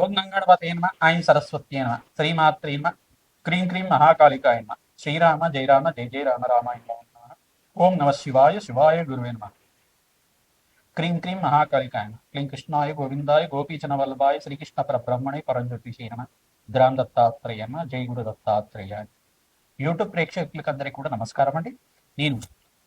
ఓం గంగణపతే నమ ఐం సరస్వత్యే నమ శ్రీమాత్రే నమ క్రీం క్రీం మహాకాళికాయ నమ శ్రీరామ జయ రామ జయ జయ రామ రామాయ నమః. ఓం నమ శివాయ శివాయ గురువే నమ క్రీం క్రీం మహాకాళికాయ నమ క్లీం కృష్ణాయ గోవిందాయ గోపీచన వల్లభాయ శ్రీకృష్ణ పరబ్రహ్మణే పరంజ్యోతిషే నమ గ్రామ దత్తాత్రేయ నమ జై గురు దత్తాత్రేయ. యూట్యూబ్ ప్రేక్షకులకందరికీ కూడా నమస్కారం అండి. నేను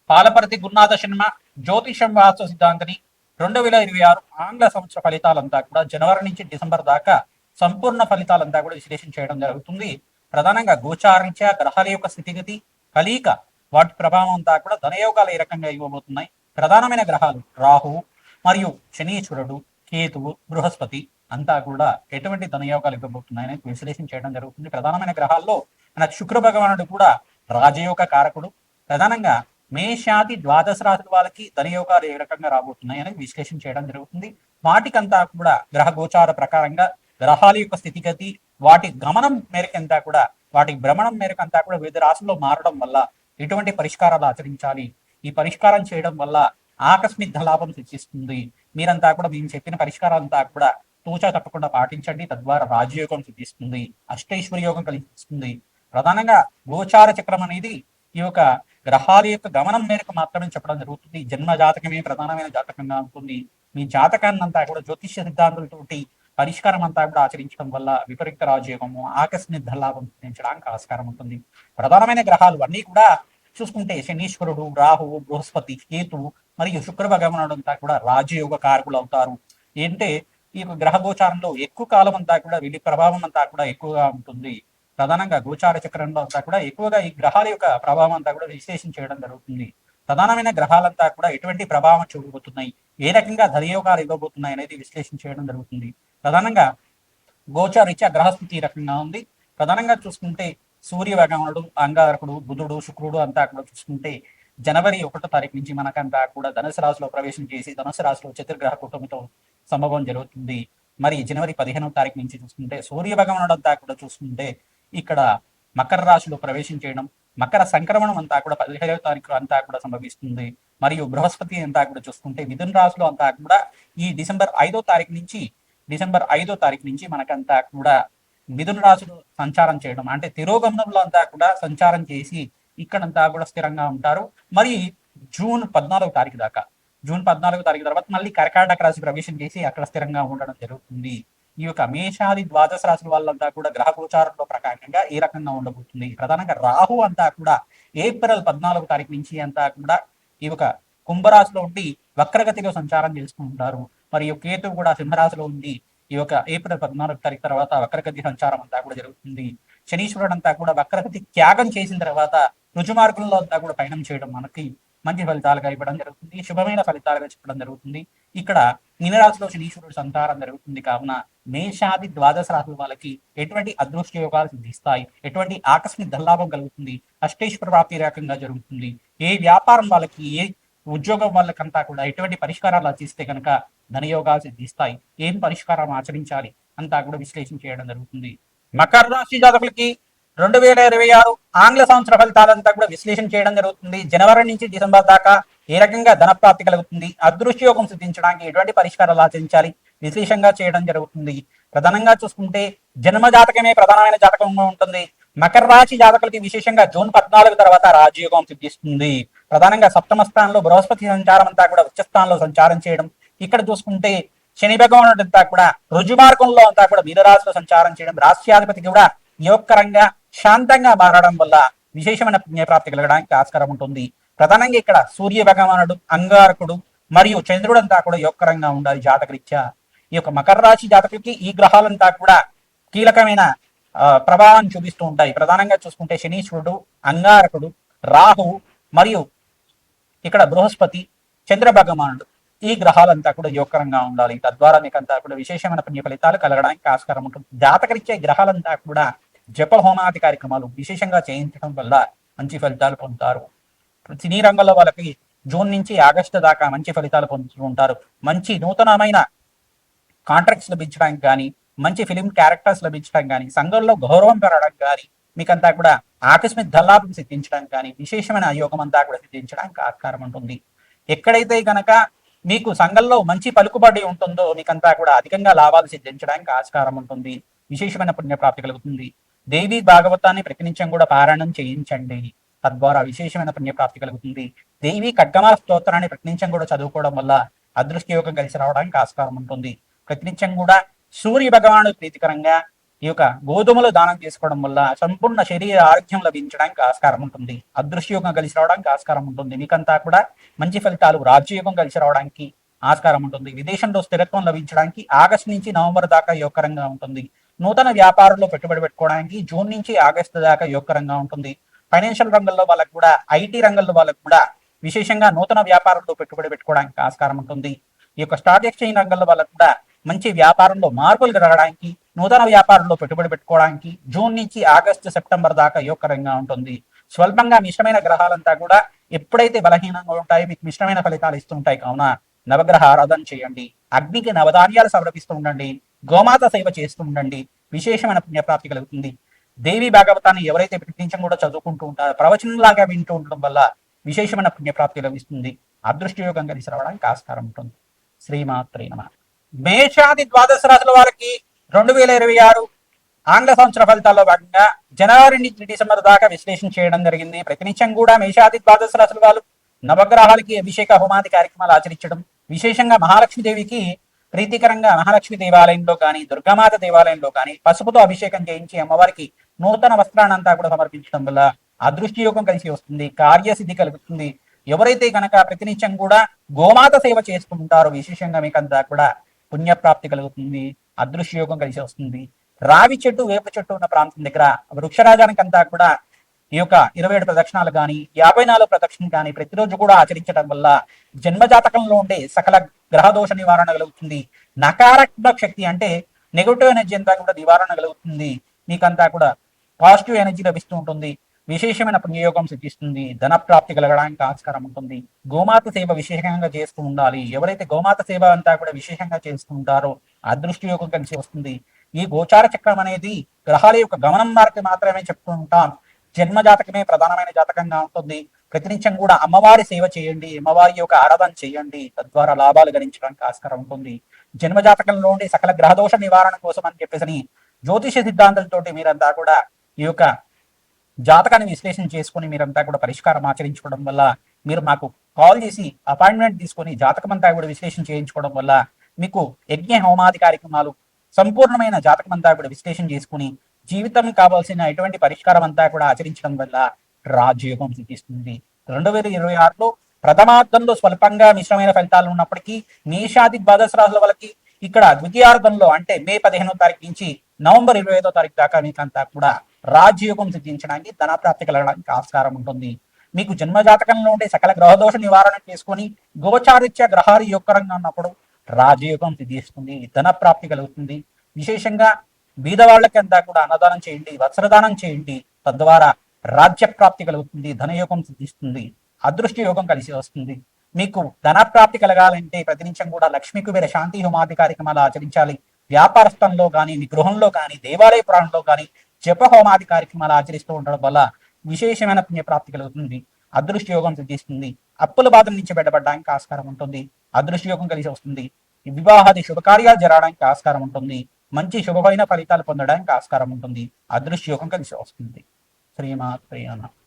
పాలపర్తి గురునాథ శర్మ జ్యోతిషం వాస్తు సిద్ధాంతిని. 2026 ఆంగ్ల సంవత్సర ఫలితాలంతా కూడా జనవరి నుంచి డిసెంబర్ దాకా సంపూర్ణ ఫలితాలంతా కూడా విశ్లేషణ చేయడం జరుగుతుంది. ప్రధానంగా గోచారించే గ్రహాల యొక్క స్థితిగతి, కలీక, వాటి ప్రభావం అంతా కూడా ధనయోగాలు ఏ రకంగా ఇవ్వబోతున్నాయి. ప్రధానమైన గ్రహాలు రాహువు మరియు శనీశ్వరుడు, కేతువు, బృహస్పతి అంతా కూడా ఎటువంటి ధనయోగాలు ఇవ్వబోతున్నాయని విశ్లేషణ చేయడం జరుగుతుంది. ప్రధానమైన గ్రహాల్లో మన శుక్ర భగవానుడు కూడా రాజయోగ కారకుడు. ప్రధానంగా మేషాది ద్వాదశ రాశుల వాళ్ళకి ధనయోగాలు ఏ రకంగా రాబోతున్నాయి అనేది విశ్లేషణ చేయడం జరుగుతుంది. వాటికంతా కూడా గ్రహ గోచార ప్రకారంగా గ్రహాల యొక్క స్థితిగతి, వాటి గమనం మేరకంతా కూడా, వాటి భ్రమణం మేరకంతా కూడా వివిధ రాశుల్లో మారడం వల్ల ఎటువంటి పరిష్కారాలు ఆచరించాలి, ఈ పరిష్కారం చేయడం వల్ల ఆకస్మిక ధనలాభం సిద్ధిస్తుంది. మీరంతా కూడా మేము చెప్పిన పరిష్కారాలంతా కూడా తూచా తప్పకుండా పాటించండి. తద్వారా రాజయోగం సిద్ధిస్తుంది, అష్టైశ్వర్య యోగం కలిగిస్తుంది. ప్రధానంగా గోచార చక్రం అనేది ఈ యొక్క గ్రహాల యొక్క గమనం మేరకు మాత్రమే చెప్పడం జరుగుతుంది. జన్మ జాతకమే ప్రధానమైన జాతకంగా ఉంటుంది. మీ జాతకాన్ని అంతా కూడా జ్యోతిష్య సిద్ధాంతాలతోటి పరిష్కారం అంతా కూడా ఆచరించడం వల్ల విపరీత రాజయోగము, ఆకస్మిక ధనలాభం సిద్ధించడానికి ఆస్కారం ఉంటుంది. ప్రధానమైన గ్రహాలు అన్నీ కూడా చూసుకుంటే శనీశ్వరుడు, రాహువు, బృహస్పతి, కేతువు మరియు శుక్ర భగవానుడు అంతా కూడా రాజయోగ కారకులు అవుతారు. ఏంటంటే ఈ గ్రహ గోచారంలో ఎక్కువ కాలం అంతా కూడా వీటి ప్రభావం అంతా కూడా ఎక్కువగా ఉంటుంది. ప్రధానంగా గోచార చక్రంలో అంతా కూడా ఎక్కువగా ఈ గ్రహాల యొక్క ప్రభావం అంతా కూడా విశ్లేషణ చేయడం జరుగుతుంది. ప్రధానమైన గ్రహాలంతా కూడా ఎటువంటి ప్రభావం చూపబోతున్నాయి, ఏ రకంగా ధనయోగాలు ఇవ్వబోతున్నాయి అనేది విశ్లేషణ చేయడం జరుగుతుంది. ప్రధానంగా గోచారీత్యా గ్రహస్థితి ఈ రకంగా ఉంది. ప్రధానంగా చూసుకుంటే సూర్య భగవానుడు, అంగారకుడు, బుధుడు, శుక్రుడు అంతా కూడా చూసుకుంటే జనవరి 1వ తారీఖు నుంచి మనకంతా కూడా ధనుసు రాశిలో ప్రవేశం చేసి ధనుసు రాశిలో చతుర్గ్రహ కుటుంబంతో సంభవం జరుగుతుంది. మరి జనవరి 15వ తారీఖు నుంచి చూసుకుంటే సూర్య భగవానుడు అంతా కూడా చూసుకుంటే ఇక్కడ మకర రాశిలో ప్రవేశం చేయడం, మకర సంక్రమణం అంతా కూడా 15వ తారీఖు అంతా కూడా సంభవిస్తుంది. మరియు బృహస్పతి అంతా కూడా చూసుకుంటే మిథున రాశిలో అంతా కూడా ఈ డిసెంబర్ 5వ తారీఖు నుంచి మనకంతా కూడా మిథున రాశిలో సంచారం చేయడం, అంటే తిరోగమనంలో అంతా కూడా సంచారం చేసి ఇక్కడంతా కూడా స్థిరంగా ఉంటారు. మరి జూన్ 14వ తారీఖు తర్వాత మళ్ళీ కర్కాటక రాశి ప్రవేశం చేసి అక్కడ స్థిరంగా ఉండడం జరుగుతుంది. ఈ యొక్క మేషాది ద్వాదశ రాశుల వాళ్ళంతా కూడా గ్రహ గోచారంలో ప్రకారంగా ఏ రకంగా ఉండబోతుంది. ప్రధానంగా రాహు అంతా కూడా ఏప్రిల్ 14వ తారీఖు నుంచి అంతా కూడా ఈ యొక్క కుంభరాశిలో ఉండి వక్రగతిలో సంచారం చేస్తూ ఉంటారు. మరియు కేతువు కూడా సింహరాశిలో ఉండి ఈ యొక్క ఏప్రిల్ 14వ తారీఖు తర్వాత వక్రగతి సంచారం అంతా కూడా జరుగుతుంది. శనీశ్వరుడు అంతా కూడా వక్రగతి త్యాగం చేసిన తర్వాత రుజుమార్గంలో అంతా కూడా పయనం చేయడం మనకి మంచి ఫలితాలుగా ఇవ్వడం జరుగుతుంది, శుభమైన ఫలితాలుగా చెప్పడం జరుగుతుంది. ఇక్కడ మీనరాశిలో శనీశ్వరుడు సంతారం జరుగుతుంది. కావున మేషాది ద్వాదశ రాశుల వాళ్ళకి ఎటువంటి అదృష్ట యోగాలు సిద్ధిస్తాయి, ఎటువంటి ఆకస్మిక ధనలాభం కలుగుతుంది, అష్టైశ్వర ప్రాప్తి రకంగా జరుగుతుంది. ఏ వ్యాపారం వాళ్ళకి, ఏ ఉద్యోగం వాళ్ళకంతా కూడా ఎటువంటి పరిష్కారాలు ఆచరిస్తే కనుక ధనయోగాలు సిద్ధిస్తాయి, ఏం పరిష్కారం ఆచరించాలి అంతా కూడా విశ్లేషణ చేయడం జరుగుతుంది. మకర రాశి జాతకులకి 2026 ఆంగ్ల సంవత్సర ఫలితాలంతా కూడా విశ్లేషణ చేయడం జరుగుతుంది. జనవరి నుంచి డిసెంబర్ దాకా ఏ రకంగా ధన ప్రాప్తి కలుగుతుంది, అదృష్ట యోగం సిద్ధించడానికి ఎటువంటి పరిష్కారాలు ఆచరించాలి విశ్లేషంగా చేయడం జరుగుతుంది. ప్రధానంగా చూసుకుంటే జన్మ జాతకమే ప్రధానమైన జాతకంగా ఉంటుంది. మకర రాశి జాతకులకి విశేషంగా జూన్ 14 తర్వాత రాజయోగం సిద్ధిస్తుంది. ప్రధానంగా సప్తమ స్థానంలో బృహస్పతి సంచారం అంతా కూడా ఉచ్చ స్థానంలో సంచారం చేయడం, ఇక్కడ చూసుకుంటే శని భగవానుడు అంతా కూడా రుజుమార్గంలో అంతా కూడా మీనరాశిలో సంచారం చేయడం, రాష్ట్రాధిపతి కూడా యోగకరంగా శాంతంగా మారడం వల్ల విశేషమైన పుణ్యప్రాప్తి కలగడానికి ఆస్కారం ఉంటుంది. ప్రధానంగా ఇక్కడ సూర్య భగవానుడు, అంగారకుడు మరియు చంద్రుడు అంతా కూడా యోగకరంగా ఉండాలి జాతకరీత్యా. ఈ యొక్క మకర రాశి జాతకులకి ఈ గ్రహాలంతా కూడా కీలకమైన ప్రభావాన్ని చూపిస్తూ ఉంటాయి. ప్రధానంగా చూసుకుంటే శనీశ్వరుడు, అంగారకుడు, రాహువు మరియు ఇక్కడ బృహస్పతి, చంద్ర భగవానుడు ఈ గ్రహాలంతా కూడా యోగకరంగా ఉండాలి. తద్వారా మీకంతా కూడా విశేషమైన పుణ్య ఫలితాలు కలగడానికి ఆస్కారం ఉంటుంది. జాతకరీత్యా గ్రహాలంతా కూడా జప హోమాది కార్యక్రమాలు విశేషంగా చేయించడం వల్ల మంచి ఫలితాలు పొందుతారు. సినీ రంగంలో వాళ్ళకి జూన్ నుంచి ఆగస్టు దాకా మంచి ఫలితాలు పొందుతూ ఉంటారు. మంచి నూతనమైన కాంట్రాక్ట్స్ లభించడానికి కానీ, మంచి ఫిలిం క్యారెక్టర్స్ లభించడానికి కానీ, సంఘంలో గౌరవం పెరగడానికి కానీ, మీకంతా కూడా ఆకస్మిక ధనలాభం సిద్ధించడానికి కానీ, విశేషమైన యోగం అంతా కూడా సిద్ధించడానికి ఆస్కారం ఉంటుంది. ఎక్కడైతే కనుక మీకు సంఘంలో మంచి పలుకుబడి ఉంటుందో మీకంతా కూడా అధికంగా లాభాలు సిద్ధించడానికి ఆస్కారం ఉంటుంది. విశేషమైన పుణ్యప్రాప్తి కలుగుతుంది. దేవి భాగవతాన్ని ప్రతినిత్యం కూడా పారాయణం చేయించండి. తద్వారా విశేషమైన పుణ్యప్రాప్తి కలుగుతుంది. దేవి ఖడ్గమాల స్తోత్రాన్ని ప్రతినిత్యం కూడా చదువుకోవడం వల్ల అదృష్ట యోగం కలిసి రావడానికి ఆస్కారం ఉంటుంది. ప్రతినిత్యం కూడా సూర్య భగవాను ప్రీతికరంగా ఈ యొక్క గోధుమలు దానం చేసుకోవడం వల్ల సంపూర్ణ శరీర ఆరోగ్యం లభించడానికి ఆస్కారం ఉంటుంది. అదృష్టయోగం కలిసి రావడానికి ఆస్కారం ఉంటుంది. మీకంతా కూడా మంచి ఫలితాలు, రాజ్యయోగం కలిసి రావడానికి ఆస్కారం ఉంటుంది. విదేశంలో స్థిరత్వం లభించడానికి ఆగస్టు నుంచి నవంబర్ దాకా యోగకరంగా ఉంటుంది. నూతన వ్యాపారంలో పెట్టుబడి పెట్టుకోవడానికి జూన్ నుంచి ఆగస్టు దాకా యోగకరంగా ఉంటుంది. ఫైనాన్షియల్ రంగంలో వాళ్ళకు కూడా, ఐటీ రంగంలో వాళ్ళకు కూడా విశేషంగా నూతన వ్యాపారంలో పెట్టుబడి పెట్టుకోవడానికి ఆస్కారం ఉంటుంది. ఈ యొక్క స్టాక్ ఎక్స్చేంజ్ రంగంలో వాళ్ళకు కూడా మంచి వ్యాపారంలో మార్పులు రావడానికి, నూతన వ్యాపారంలో పెట్టుబడి పెట్టుకోవడానికి జూన్ నుంచి ఆగస్టు సెప్టెంబర్ దాకా యోగకరంగా ఉంటుంది. స్వల్పంగా మిశ్రమైన గ్రహాలంతా కూడా ఎప్పుడైతే బలహీనంగా ఉంటాయో మీకు మిశ్రమైన ఫలితాలు ఇస్తుంటాయి. కావున నవగ్రహ ఆరాధన చేయండి. అగ్నికి నవధాన్యాలు సమర్పిస్తూ ఉండండి. గోమాత సేవ చేస్తూ ఉండండి. విశేషమైన పుణ్యప్రాప్తి కలుగుతుంది. దేవి భాగవతాన్ని ఎవరైతే ప్రతినిత్యం కూడా చదువుకుంటూ ఉంటారో, ప్రవచనంలాగా వింటూ ఉండడం వల్ల విశేషమైన పుణ్యప్రాప్తి లభిస్తుంది. అదృష్టయోగం కలిసి రావడానికి ఆస్కారం ఉంటుంది. శ్రీమాత్రే నమః. మేషాది ద్వాదశ రాశుల వారికి 2026 ఆంగ్ల సంవత్సర ఫలితాల్లో భాగంగా జనవరి నుంచి డిసెంబర్ దాకా విశ్లేషణ చేయడం జరిగింది. ప్రతినిత్యం కూడా మేషాది ద్వాదశ రాశుల వాళ్ళు నవగ్రహాలకి అభిషేక హోమాది కార్యక్రమాలు ఆచరించడం, విశేషంగా మహాలక్ష్మీదేవికి ప్రీతికరంగా మహాలక్ష్మి దేవాలయంలో కానీ, దుర్గామాత దేవాలయంలో కానీ పసుపుతో అభిషేకం చేయించి అమ్మవారికి నూతన వస్త్రాన్నంతా కూడా సమర్పించడం వల్ల అదృష్టయోగం కలిసి వస్తుంది. కార్యసిద్ధి కలుగుతుంది. ఎవరైతే కనుక ప్రతినిత్యం కూడా గోమాత సేవ చేసుకుంటారో విశేషంగా మీకంతా కూడా పుణ్యప్రాప్తి కలుగుతుంది. అదృష్టయోగం కలిసి వస్తుంది. రావి చెట్టు, వేప చెట్టు ఉన్న ప్రాంతం దగ్గర వృక్షరాజానికి అంతా కూడా ఈ యొక్క 27 ప్రదక్షిణాలు కానీ, 54 ప్రదక్షిణలు కానీ ప్రతిరోజు కూడా ఆచరించడం వల్ల జన్మజాతకంలో ఉండే సకల గ్రహదోష నివారణ కలుగుతుంది. నకారాత్మక శక్తి అంటే నెగటివ్ ఎనర్జీ అంతా కూడా నివారణ కలుగుతుంది. మీకంతా కూడా పాజిటివ్ ఎనర్జీ లభిస్తూ ఉంటుంది. విశేషమైన పుణ్యయోగం సిద్ధిస్తుంది. ధన ప్రాప్తి కలగడానికి ఆస్కారం ఉంటుంది. గోమాత సేవ విశేషంగా చేస్తూ ఉండాలి. ఎవరైతే గోమాత సేవ అంతా కూడా విశేషంగా చేస్తూ ఉంటారో అదృష్ట యోగం కలిసి వస్తుంది. ఈ గోచార చక్రం అనేది గ్రహాల యొక్క గమనం మార్గం మాత్రమే చెప్తూ ఉంటాం. జన్మ జాతకమే ప్రధానమైన జాతకంగా ఉంటుంది. ప్రతినిత్యం కూడా అమ్మవారి సేవ చేయండి, అమ్మవారి యొక్క ఆరాధన చేయండి. తద్వారా లాభాలు గణించడానికి ఆస్కారం ఉంటుంది. జన్మ జాతకంలో ఉండే సకల గ్రహదోష నివారణ కోసం అని చెప్పేసి జ్యోతిష సిద్ధాంతాలతోటి మీరంతా కూడా ఈ యొక్క జాతకాన్ని విశ్లేషణ చేసుకుని మీరంతా కూడా పరిష్కారం ఆచరించుకోవడం వల్ల, మీరు మాకు కాల్ చేసి అపాయింట్మెంట్ తీసుకొని జాతకం అంతా కూడా విశ్లేషణ చేయించుకోవడం వల్ల మీకు యజ్ఞ హోమాది కార్యక్రమాలు, సంపూర్ణమైన జాతకం అంతా కూడా విశ్లేషణ చేసుకుని జీవితం కావాల్సిన ఎటువంటి పరిష్కారం అంతా కూడా ఆచరించడం వల్ల రాజయోగం సిద్ధిస్తుంది. 2026లో ప్రథమార్థంలో స్వల్పంగా మిశ్రమైన ఫలితాలు ఉన్నప్పటికీ మేషాది ద్వాదశ రాశుల వాళ్ళకి ఇక్కడ ద్వితీయార్థంలో అంటే మే 15వ తారీఖు నుంచి నవంబర్ 25వ తారీఖు దాకా మీకంతా కూడా రాజయోగం సిద్ధించడానికి, ధనప్రాప్తి కలగడానికి ఆస్కారం ఉంటుంది. మీకు జన్మజాతకంలో ఉండే సకల గ్రహదోష నివారణ చేసుకొని గోచారిత్య గ్రహాలు యోగకరంగా ఉన్నప్పుడు రాజయోగం సిద్ధిస్తుంది. ధనప్రాప్తి కలుగుతుంది. విశేషంగా బీదవాళ్ళకి అంతా కూడా అన్నదానం చేయండి, వస్త్రదానం చేయండి. తద్వారా రాజ్య ప్రాప్తి కలుగుతుంది. ధనయోగం సిద్ధిస్తుంది. అదృష్ట యోగం కలిసి వస్తుంది. మీకు ధనప్రాప్తి కలగాలంటే ప్రతినిత్యం కూడా లక్ష్మీ కుబేర శాంతి హోమాది కార్యక్రమాలు ఆచరించాలి. వ్యాపారస్థంలో కానీ, మీ గృహంలో కానీ, దేవాలయ ప్రాంతంలో కానీ జప హోమాది కార్యక్రమాలు ఆచరిస్తూ ఉండడం వల్ల విశేషమైన పుణ్యప్రాప్తి కలుగుతుంది. అదృష్ట యోగం సిద్ధిస్తుంది. అప్పుల బాధల నుంచి బయటపడడానికి ఆస్కారం ఉంటుంది. అదృష్ట యోగం కలిసి వస్తుంది. వివాహాది శుభకార్యాలు జరగడానికి ఆస్కారం ఉంటుంది. మంచి శుభమైన ఫలితాలు పొందడానికి ఆస్కారం ఉంటుంది. అదృష్ట యోగం కలిసి వస్తుంది. శ్రీమాత్రే నమః.